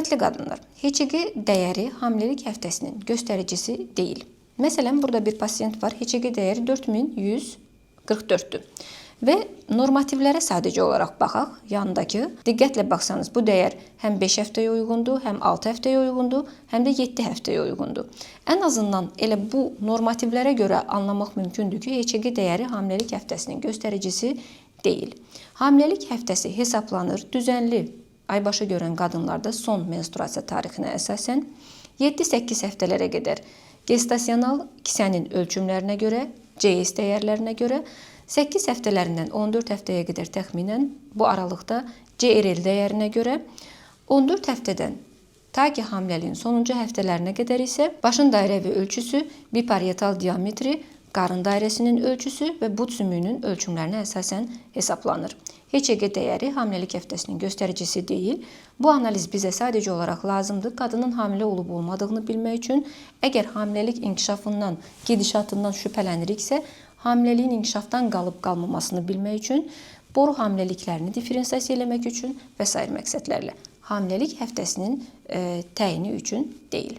Hörmətli qadınlar, HCG dəyəri hamiləlik həftəsinin göstəricisi deyil. Məsələn, burada bir pasiyent var, HCG dəyəri 4144-dür. Və normativlərə sadəcə olaraq baxaq, yanındakı. Diqqətlə baxsanız, bu dəyər həm 5 həftəyə uyğundur, həm 6 həftəyə uyğundur, həm də 7 həftəyə uyğundur. Ən azından elə bu normativlərə görə anlamaq mümkündür ki, HCG dəyəri hamiləlik həftəsinin göstəricisi deyil. Hamiləlik həftəsi hesablanır düzənli aybaşı görən qadınlarda son menstruasiya tarixinə əsasən 7-8 həftələrə qədər gestasional kisənin ölçümlərinə görə, CS dəyərlərinə görə, 8 həftələrindən 14 həftəyə qədər təxminən bu aralıqda CRL dəyərinə görə, 14 həftədən ta ki hamiləliyin sonuncu həftələrinə qədər isə başın dairəvi ölçüsü, biparietal diametri, qarın dairəsinin ölçüsü və bud sümüyünün ölçümlərinə əsasən hesablanır. HCG dəyəri hamiləlik həftəsinin göstəricisi deyil. Bu analiz bizə sadəcə olaraq lazımdır. Qadının hamilə olub-olmadığını bilmək üçün, əgər hamiləlik inkişafından, gedişatından şübhələniriksə, hamiləliyin inkişafdan qalıb-qalmamasını bilmək üçün, boru hamiləliklərini diferensiyasiya eləmək üçün və s. məqsədlərlə hamiləlik həftəsinin təyini üçün deyil.